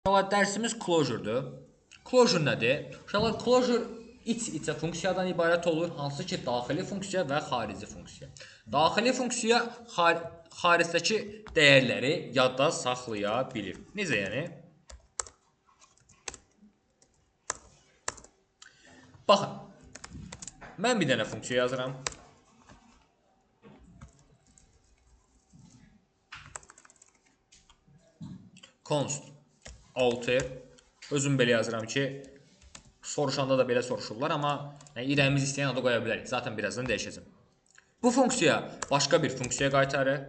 Uşaqlar, dərsimiz closure-dur. Closure nədir? Uşaqlar, closure iç-içə funksiyadan ibarət olur, hansı ki, daxili funksiya və xarici funksiya. Daxili funksiya xaricdəki dəyərləri yadda saxlaya bilir. Necə yəni? Baxın, mən bir dənə funksiya yazıram. Const alter. Özüm belə yazıram ki, soruşanda da belə soruşurlar, amma irəyimiz istəyən adı qoya bilərik. Zaten birazdan dəyişəcəm. Bu funksiya başqa bir funksiya qaytarır.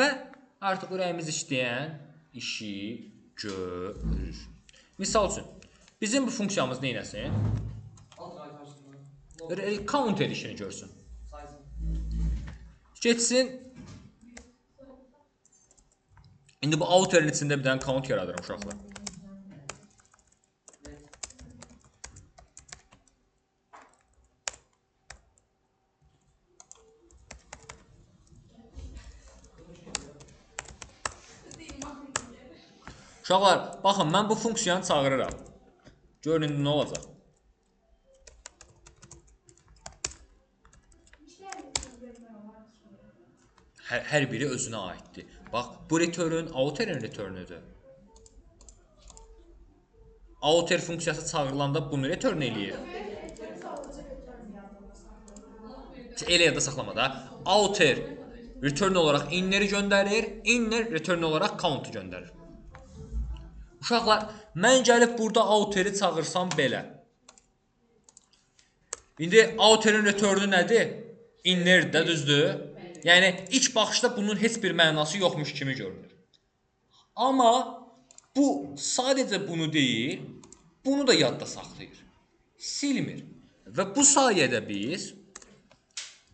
Və artıq ürəyimiz istəyən işi görür. Misal üçün, bizim bu funksiyamız neynəsin? Counter işini görsün. Geçsin. İndi bu outer'in içində bir dənə count yaradırım uşaqlar. Uşaqlar, baxın, mən bu funksiyanı çağırıram. Görün nə olacaq. Hər biri özünə aiddir. Bax, bu return outer'in return'üdür. Outer funksiyası çağırılanda bunu return eləyir. Elə yadda saxlamada. Outer return olaraq inner'i göndərir, inner return olaraq count'u göndərir. Uşaqlar, mən gəlib burada outer'i çağırsam belə. İndi outer'in return'ü nədir? Inner'də, düzdür? Yəni, ilk baxışda bunun heç bir mənası yoxmuş kimi görünür. Amma bu sadəcə bunu deyil, bunu da yadda saxlayır. Silmir. Və bu sayədə biz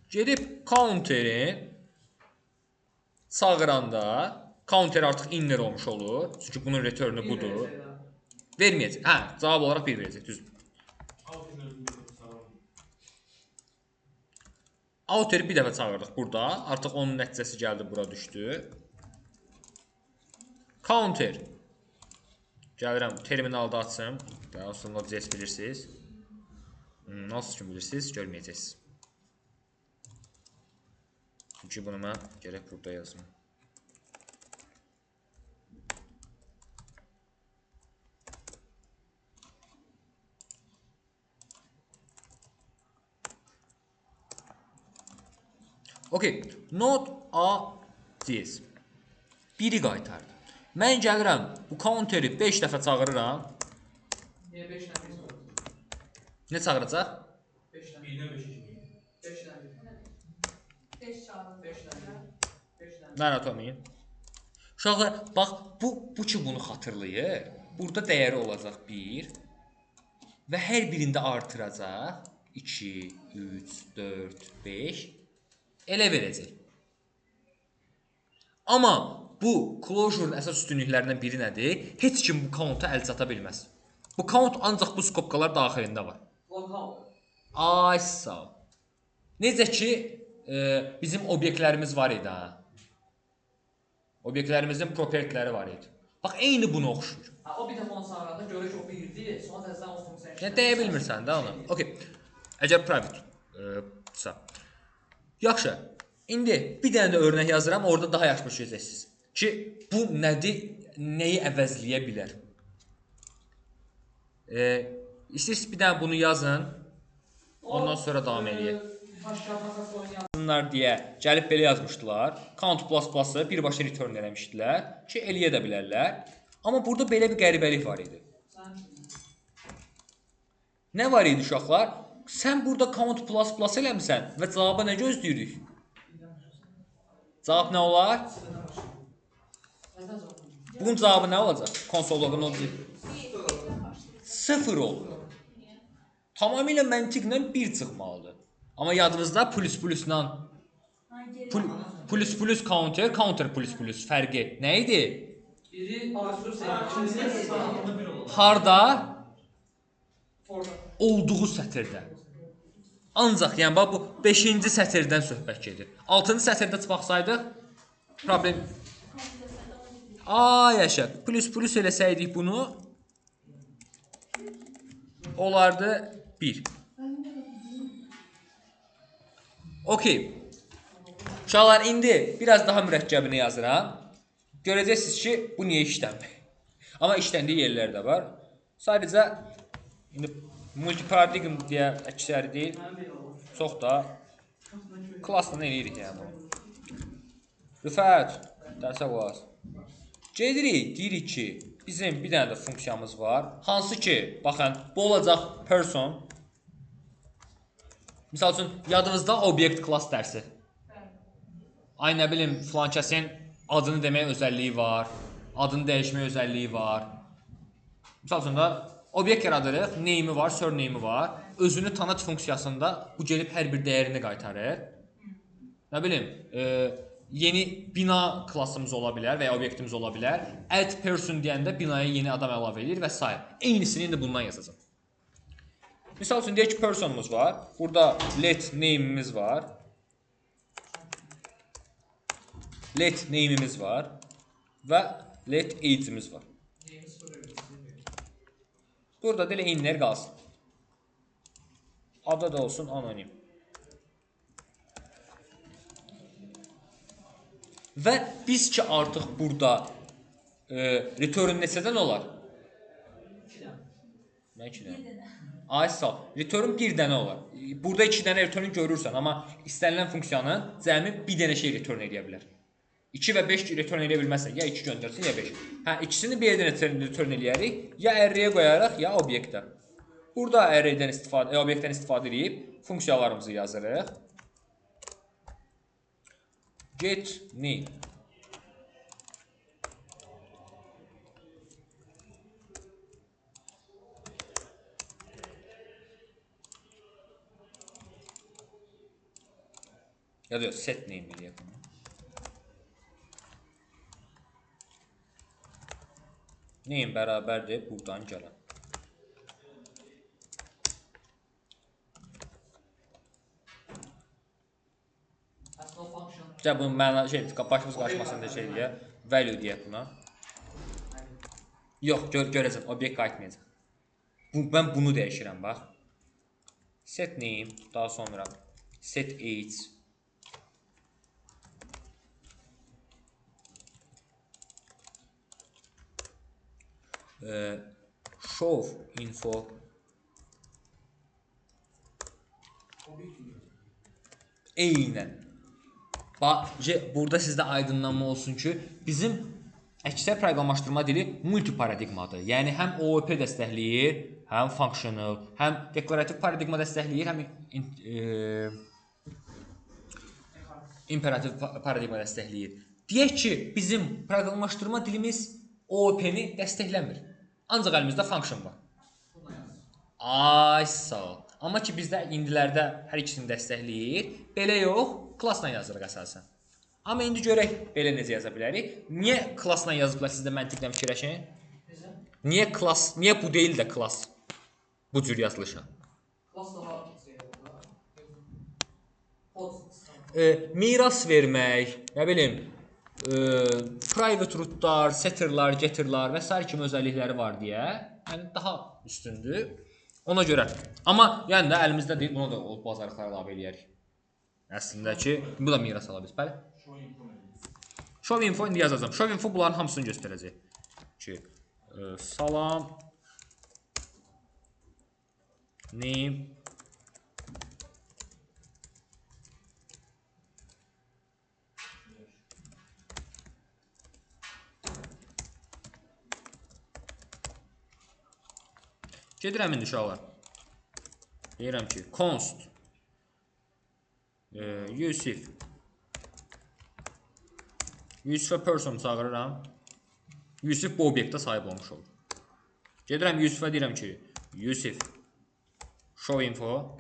gedib counter'in çağıranda, counter artıq inner olmuş olur. Çünki bunun return'ü budur. Verməyəcək. Hə, cavab olaraq 1 verəcək, düzdür. Outer'i bir dəfə çağırdıq burada. Artıq onun nəticəsi gəldi, bura düşdü. Counter. Gəlirəm, terminalda açım. Daha sonra Node.js bilirsiniz. Nasıl kimi bilirsiniz, görməyəcəksiniz. Çünki bunu mən gərək burada yazım. Okay, Node.js biri qaytardı. Mən gəlirəm, bu counteri 5 dəfə çağırıram. Niyə 5 dəfə çağırır? Nə çağıracaq? 5 dəfə. 1-dən 5 dəfə. 5 çağırır. 5 dəfə. 5 dəfə. Narahat olmayın. Uşaqlar, bax, bu ki bunu xatırlayır. Burada dəyəri olacaq 1 və hər birində artıracaq 2, 3, 4, 5 elə verəcək. Amma bu closure-un əsas üstünlüklərindən biri nədir? Heç kim bu count-a əl çata bilməz. Bu count ancaq bu skopkalar daxilində var. Ay sağ ol. Necə ki bizim obyektlərimiz var idi. Obyektlərimizin propertiləri var idi. Bax, eyni bunu oxşuyur. O bir dəfə onu çağıranda görək o bildi, sonra təzədən o funksiyanı işləyir. Deyə bilmirsən də onu. Okay. Əgər private yaxşı. İndi bir dənə də örnək yazıram, orada daha yaxşı başlayacaqsınız. Ki bu nədir, nəyi əvəzləyə bilər? İstəyirsiniz bir dənə bunu yazın. Ondan sonra davam edək. Yazsınlar deyə gəlib belə yazmışdılar. Count++-ı birbaşa return eləmişdilər ki, eləyə də bilərlər. Amma burada belə bir qəribəlik var idi. Nə var idi uşaqlar? Sən burada count++ eləmişsən və cavaba nə gözləyirik? Cavab nə olar? Bunun cavabı nə olacaq? Konsolda nə olacaq? 0 olur. Tamamilə məntiqlə 1 çıxmalıdır. Amma yadınızda plus++-la plus counter, counter plus+ fərqi nə idi? Biri artırır sayı. Harda? Olduğu sətirdə. Ancaq yəni bax bu 5-ci sətirdən söhbət gedir. 6-cı sətirdə baxsaydıq problem yaşa. Plus eləsəydik bunu olardı 1. Okey. Uşaqlar indi biraz daha mürəkkəbini yazıram. Görəcəksiniz ki, bu niyə işlənmir. Amma işləndiyi yerlər də var. Sadəcə indi multiparadigm deyə əksəri deyil. Çox da klassla eləyirik yəni bunu. Rüfət, dərsə qulaq. Gedirik, deyirik ki, bizim bir dənə də funksiyamız var. Hansı ki, baxın, bu olacaq person. Misal üçün, yadınızda obyekt klass dərsi. Ay nə bilim, filan kəsin adını demək özəlliyi var. Adını dəyişmək özəlliyi var. Misal üçün da, obyekt yaradırıq, name'i var, surname'i var. Özünü tanıt funksiyasında bu gelib hər bir dəyərini qaytarır. Nə bilim, yeni bina klassımız ola bilər və ya obyektimiz ola bilər. Add person deyəndə binaya yeni adam əlavə edir və s. Eynisini indi bundan yazacağım. Misal üçün, deyək ki, personumuz var. Burada let name'imiz var. Let name'imiz var. Və let age'imiz var. Burada da elə inlər qalsın. Adı da olsun anonim. Və biz ki artıq burada return neçədən olar? 2-dən. Ay sağ. Return 1 dənə olar. Burada 2 dənə return görürsən, amma istənilən funksiyanın cəmi bir dənə şey return edə bilər. 2 və 5 return edə bilməzsən, ya 2 göndərsin, ya 5. Hə, ikisini bir yerdən return eləyərik, ya array-yə qoyarıq, ya obyektə. Burada array-dən obyektdən istifadə edib funksiyalarımızı yazırıq. Get name. Ya da set name eləyək bunu. Name bərabərdir buradan gələn. Gəl bunun məna başımız qarışmasında şey deyə, value deyək buna. Yox, görəcəm, obyekt qayıtmayacaq. Mən bunu dəyişirəm, bax. Set name, daha sonra set age. Show info. Eynən. Burada sizdə aydınlanma olsun ki, bizim əksər proqramlaşdırma dili multiparadigmadır. Yəni, həm OOP dəstəkləyir, həm functional, həm deklarativ paradigma dəstəkləyir, həm imperativ paradigma dəstəkləyir. Deyək ki, bizim proqramlaşdırma dilimiz OOP-ni dəstəkləmir. Ancaq əlimizdə function var. Ay, sağ ol. Amma ki, bizdə indilərdə hər ikisini dəstəkləyir. Belə yox, klassla yazırıq əsasən. Amma indi görək belə necə yaza bilərik. Niyə klassla yazıblar sizdə məntiqlə fikirləşin? Niyə klass, niyə bu deyil də klass? Bu cür yazılışa. Miras vermək, nə bilim, private rootlar, setterlar, getterlar və s. kimi özəllikləri var deyə, yəni daha üstündür. Ona görə. Amma yəni də əlimizdə deyil, buna da o bazarlıqları əlavə eləyərik. Əslində ki, bu da miras ala biz. Bəli. Show info indi yazacağam. Show info bunların hamısını göstərəcək. Ki, salam, name, gedirəm indi uşaqlar. Deyirəm ki, const Yusif. Yusifə person çağırıram. Yusif bu obyektə sahib olmuş olur. Gedirəm Yusifə deyirəm ki, Yusif show info.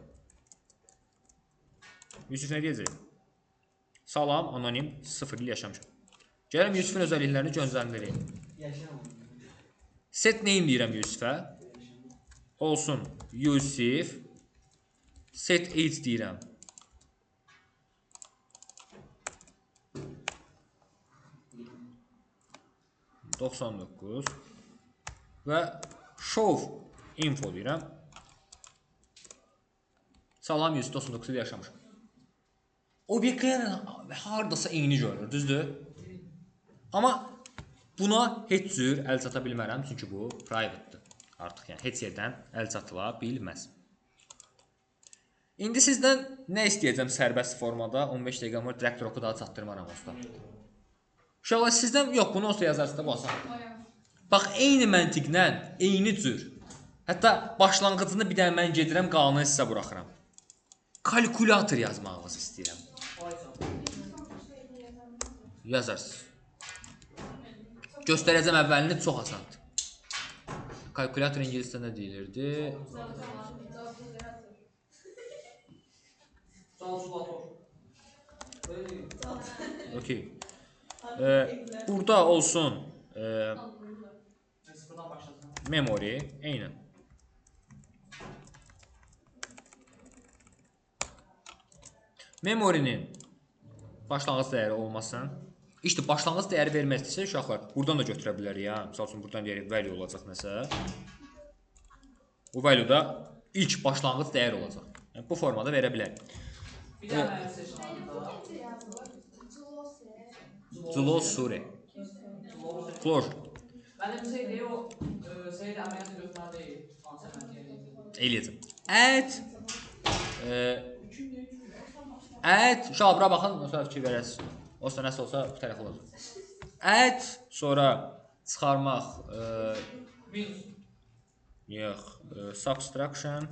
Yusif nə deyəcək? Salam, anonim, 0 il yaşamışam. Gəlirəm Yusifin özəlliklərini göndəririk. Set name deyirəm Yusifə. Olsun Yusif Set age deyirəm. %99 və show info deyirəm. Salam, 199 yaşamışam. Obyektlərin hardasa eyni görünür, düzdür? Amma buna heç cür əl çata bilmərəm, çünki bu private-dır. Artıq yəni heç yerdən əl çatıla bilməz. İndi sizdən nə istəyəcəm sərbəst formada? 15 dəqiqəm var, direkt roku daha çatdırmaram usta. Uşaqlar sizdən, yox, bunu olsa yazarsınız da bu asan. Bax, eyni məntiqlə, eyni cür. Hətta başlanğıcını bir dənə mən gedirəm, qalanını sizə buraxıram. Kalkulator yazmağınızı istəyirəm. Yazarsınız. Göstərəcəm əvvəlini, çox asandır. Kalkulator ingiliscə nə deyilirdi? Okey. Burada olsun memory, eynən. Memory'nin başlanğıc dəyəri olmasın. İşte başlanğıc dəyəri verməzdirsə uşaqlar, buradan da götürə bilərik ya. Məsəl üçün buradan deyək value olacaq nəsə. Bu value da ilk başlanğıc dəyər olacaq. Yəni bu formada verə bilərik. Bir dənə seçməliyəm. Glossary. Closure. Mənim şeydə o şeydə əməliyyatı götürmə deyil. Hansı əməliyyatı? Eləyəcəm. Add, uşaqlar bura baxın, sonra fikir verəsiniz. Olsa nəsə olsa bu tərəf olacaq. Add, sonra çıxarmaq, Minus. yox, subtraction.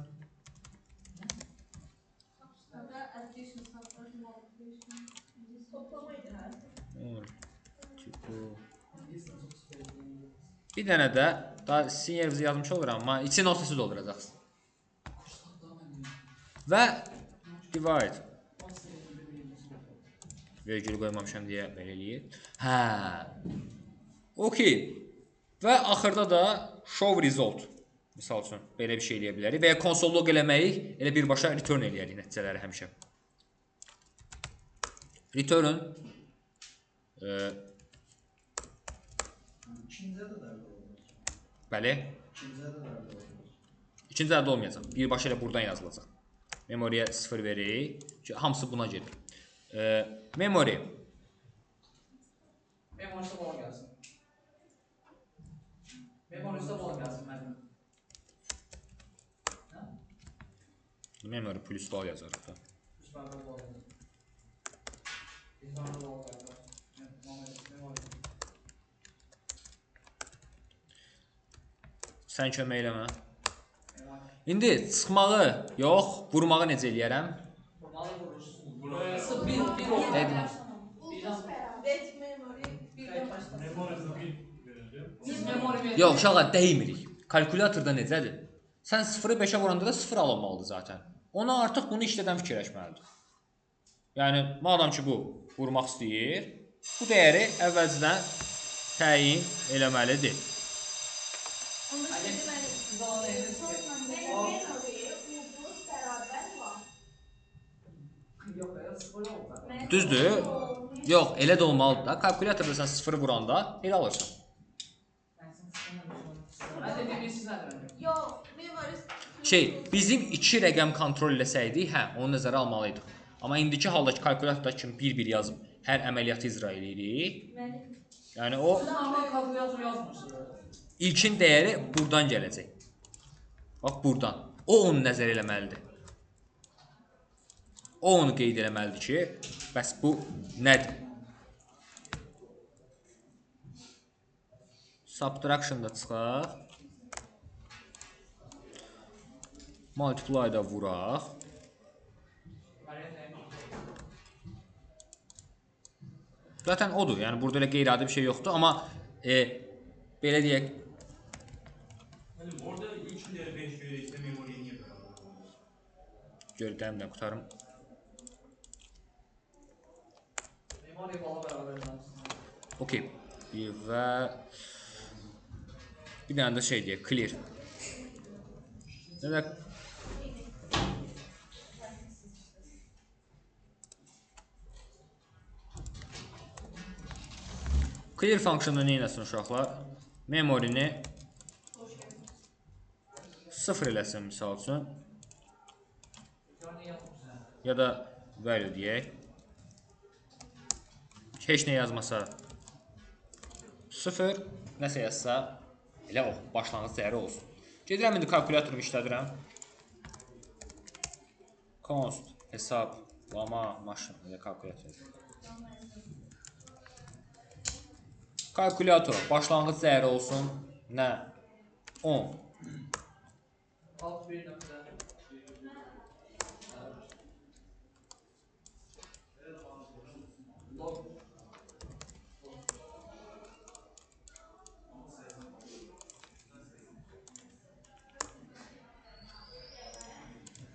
Bir dənə də daha sizin yerinizə yazmış oluram, amma içi notasız dolduracaqsınız. Və divide. Vergül qoymamışam deyə belə eləyir. Hə. Okey. Və axırda da show result. Misal üçün belə bir şey eləyə bilərik və ya console log eləməyi elə birbaşa return eləyərik nəticələri həmişə. Return bəli. İkinci ədəd olmayacaq. Birbaşa elə buradan yazılacaq. Memoryaya 0 veririk. Hamısı buna gedir. Memory. Memory'si bola gəlsin. Memory'si bola gəlsin mənim. Memory plus val yazarıq da. Üstlərdə bola gəlsin. Üstlərdə bola gəlsin. Memory. Sən kömək eləmə. İndi çıxmağı yox, vurmağı necə eləyərəm? Vurmalı vurursun. Bir oldu. Dedim. Yox, uşaqlar dəymirik. Kalkulatorda necədir? Sən 0-ı 5-ə vuranda da 0 alınmalıdır zaten. Ona artıq bunu işlədən fikirləşməlidir. Yəni, madam ki bu vurmaq istəyir, bu dəyəri əvvəlcədən təyin eləməlidir. Düzdür? Yox, elə də olmalıdır da. Kalkulatorda sən 0-ı vuranda elə alırsan. Mən də demək istəyirəm. Bizim 2 rəqəm kontrol eləsəydik, hə, onu nəzərə almalıydıq. Amma indiki haldakı kalkulatorda kimi bir-bir yazıb hər əməliyyatı icra edirik. Yəni o Kalkulator yazmırsınız. ilkin dəyəri buradan gələcək. Bax buradan. O onu nəzər eləməlidir. O onu qeyd eləməlidir ki, bəs bu nədir? Subtraction da çıxaq. Multiply da vuraq. Zaten odur. Yəni burada elə qeyri-adi bir şey yoxdur, amma belə deyək. Orada 3 değeri 5 verirse memoriye niye beraber? Gördüyümdən qutarım. Memory bola beraber yazsın. Okey. Və bir dənə də şey deyək, clear. Nə də Clear funksiyonu nə eləsin uşaqlar? Memorini 0 eləsin misal üçün. Ya da value deyək. Heç nə yazmasa 0, nəsə yazsa elə o başlanğıc dəyəri olsun. Gedirəm indi kalkulatorumu işlədirəm. Const hesablama maşın elə kalkulator. Kalkulator başlanğıc dəyəri olsun nə? 10. Alt bir nöqtə.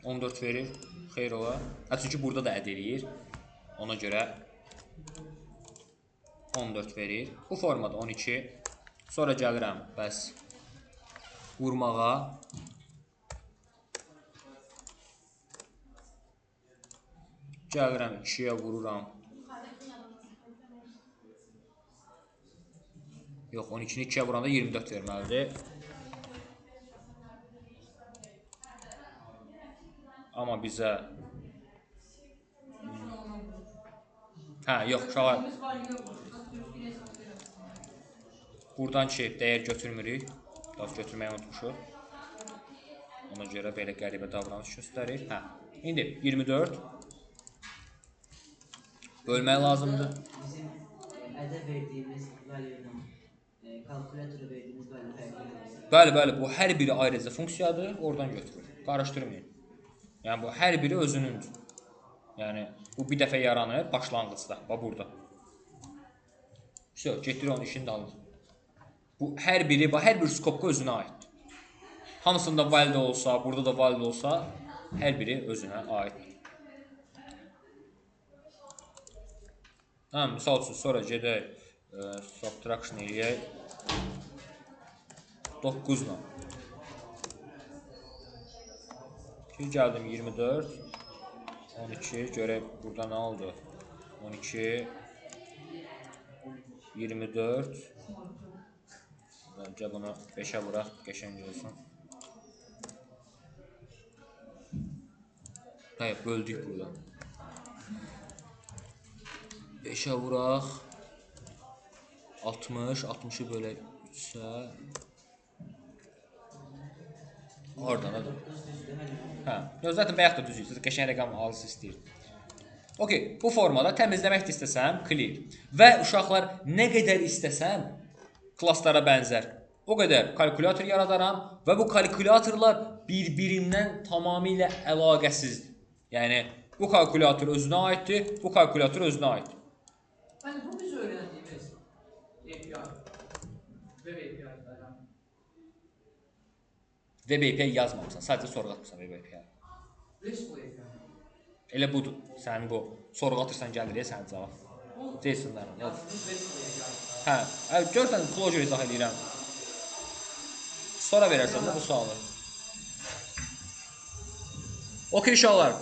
14 verir. Xeyr ola. Çünki burada da əd eləyir. Ona görə 14 verir. Bu formada 12. Sonra gəlirəm bəs vurmağa. Gəlirəm 2-yə vururam. Yox, 12-ni 2-yə vuranda 24 verməlidir. Amma bizə yox, uşaqlar buradan ki, dəyər götürmürük. Daha götürməyi unutmuşuq. Ona görə belə qəribə davranış göstərir. İndi 24 bölmək lazımdır. Bizim ədə verdiyimiz value-dan kalkulatora verdiyimiz value fərqlidir. Bəli, bu hər biri ayrıca funksiyadır, oradan götürür. Qarışdırmayın. Yəni bu hər biri özünündür. Yəni bu bir dəfə yaranır başlanğıcda, bax burada. Всё, getdir onun işini də alır. Bu hər biri, bax hər bir skopka özünə aiddir. Hamısında val da olsa, burada da val da olsa, hər biri özünə aiddir. Misal üçün sonra gedək subtraction eləyək 9 ilə. Gəldim 24 12 görək burada nə oldu? 12 24 Gəl bunu 5-ə vuraq, qəşəng olsun. Böldük burada. 5-ə vuraq 60, 60-ı bölək 3-ə. Oradan da. Zaten bayaq da düzürsünüz. Qəşəng rəqam alırsa istəyir. Okay, bu formada təmizləmək də istəsəm clear. Və uşaqlar nə qədər istəsəm klasslara bənzər. O qədər kalkulator yaradaram və bu kalkulatorlar bir-birindən tamamilə əlaqəsizdir. Yəni bu kalkulator özünə aiddir, bu kalkulator özünə aiddir. Hani bu biz öğrendiğimiz API. Web API'lardan. Web API yazmamışsan, sadəcə sorğatmısan Web API. RESTful API. Elə budur. Sən bu sorğatırsan gəlir sənin cavab. JSON-lar. RESTful API. Görsən closure izah edirəm. Sonra verərsən də bu sualı. Okay uşaqlar.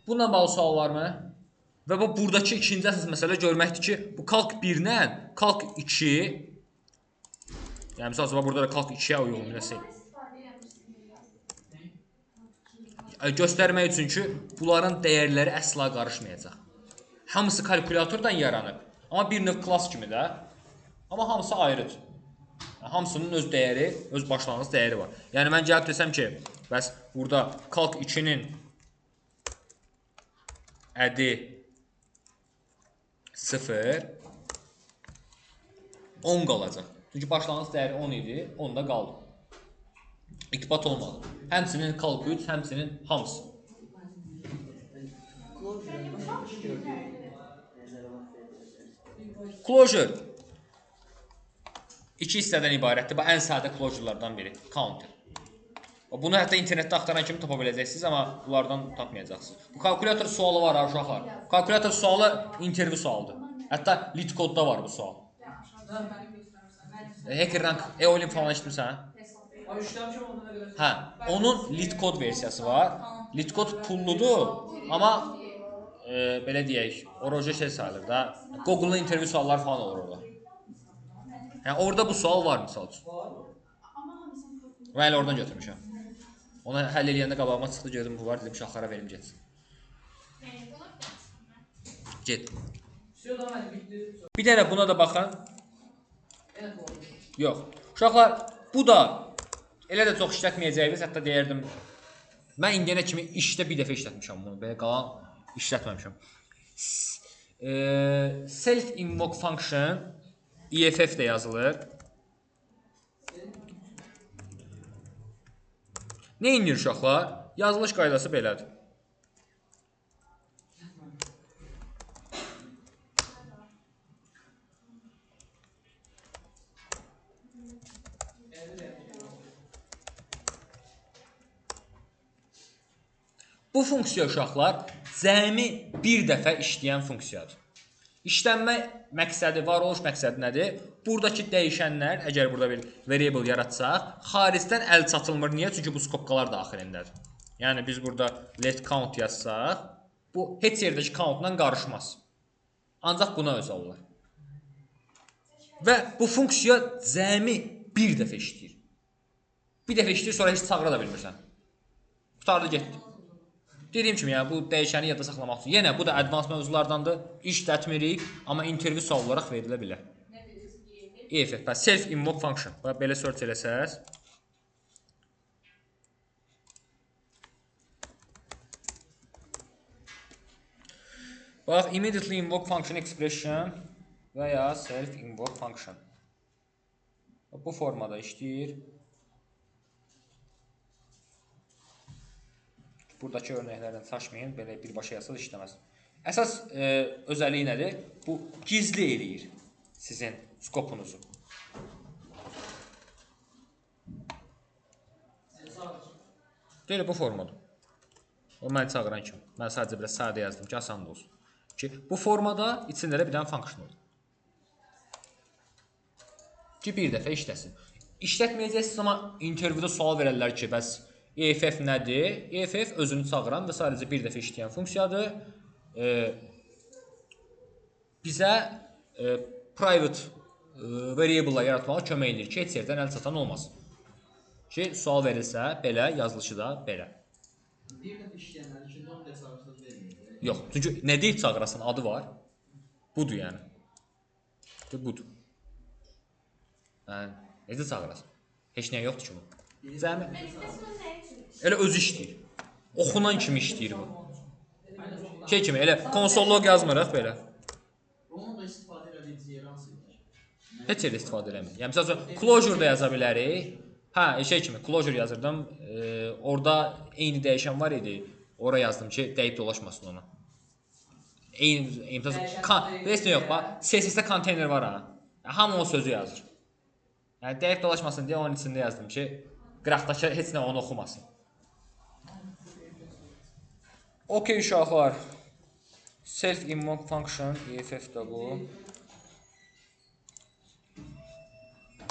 Bununla bağlı sual varmı? Və bu buradakı ikinci əsas məsələ görməkdir ki, bu kalk 1-lə kalk 2 yəni məsələn burada da kalk 2-yə uyğun nəsə göstərmək üçün ki, bunların dəyərləri əsla qarışmayacaq. Hamısı kalkulatordan yaranıb. Amma bir növ klass kimi də. Amma hamısı ayrıdır. Hamısının öz dəyəri, öz başlanğıc dəyəri var. Yəni mən gəlib desəm ki, bəs burada kalk 2-nin ədi 0 10 qalacaq. Çünki başlanğıc dəyəri 10 idi, 10 da qaldı. İtibat olmadı. Həmçinin kalk 3, həmçinin hamısı. Closure 2 hissədən ibarətdir. Bu ən sadə closurelardan biri. Counter. Bunu hətta internetdə axtaran kimi tapa biləcəksiniz, amma bunlardan tapmayacaqsınız. Bu kalkulator sualı var ha uşaqlar. Kalkulator sualı intervyu sualıdır. Hətta LeetCode-da var bu sual. HackerRank, EOLIM falan işləmirsən? Abi işləmişəm onda nə qədər? Onun LeetCode versiyası var. LeetCode pulludur, amma belə deyək, o roja şey sayılır da. Google-un intervyu sualları falan olur orada. Yəni orada bu sual var misal üçün. Və elə oradan götürmüşəm. Onu həll eləyəndə qabağıma çıxdı, gördüm bu var, dedim uşaqlara verim getsin. Get. Bir dənə buna da baxın. Yox. Uşaqlar, bu da elə də çox işlətməyəcəyimiz, hətta deyərdim. Mən indiyənə kimi işdə bir dəfə işlətmişəm bunu, belə qalan işlətməmişəm. Self invoke function EFF də yazılır. Nə edir uşaqlar? Yazılış qaydası belədir. Bu funksiya uşaqlar cəmi bir dəfə işləyən funksiyadır. İşlənmə məqsədi, varoluş məqsədi nədir? Buradakı dəyişənlər, əgər burada bir variable yaratsaq, xaricdən əl çatılmır. Niyə? Çünki bu skopkalar daxilindədir. Yəni biz burada let count yazsaq, bu heç yerdəki countla qarışmaz. Ancaq buna özəl olar. Və bu funksiya cəmi bir dəfə işləyir. Bir dəfə işləyir, sonra heç çağıra da bilmirsən. Qutardı getdi. Dediyim kimi, yəni, bu dəyişəni yadda saxlamaq üçün. Yenə, bu da advanced mövzulardandır. İşlətmirik, amma intervyu sual olaraq verilə bilər. EFF, self invoke function. Belə search eləsəz. Bax, immediately invoke function expression və ya self invoke function. Bu formada işləyir. Buradakı örnəklərdən çaşmayın, belə birbaşa yazsaz işləməz. Əsas özəlliyi nədir? Bu gizli eləyir sizin skopunuzu. Deyil, bu formada. O mən çağıran kimi. Mən sadəcə biraz sadə yazdım ki, asan olsun. Bu formada içində də bir dənə function olur. Ki, bir dəfə işləsin. İşlətməyəcəksiniz, amma intervyuda sual verərlər ki, bəs EFF nədir? EFF özünü çağıran və sadəcə bir dəfə işləyən funksiyadır. Bizə private variable-lar yaratmağa kömək edir ki, heç yerdən əl çatan olmasın. Ki, sual verilsə, belə, yazılışı da belə. Bir dəfə işləyənlər üçün onu da çağırsınız vermir. Yox, çünki nə deyib çağırasın, adı var. Budur yəni. Budur. Necə çağırasın? Heç nə yoxdur ki bu. Cəmi. Elə özü işləyir. Oxunan kimi işləyir bu. Şey kimi, elə konsollog yazmırıq belə. Onun da istifadə edəcəyiniz yer hansıdır? Heç yerdə istifadə eləmir. Yəni, məsəl üçün, closure da yaza bilərik. Hə, şey kimi, closure yazırdım. Orada eyni dəyişən var idi. Ora yazdım ki, dəyib dolaşmasın ona. Eyni, heç nə yox, bax, CSS-də konteyner var ha. Hamı o sözü yazır. Yəni, dəyib dolaşmasın deyə onun içində yazdım ki, qıraqdakı heç nə onu oxumasın. Okey uşaqlar. Self invoke function, EFF də bu.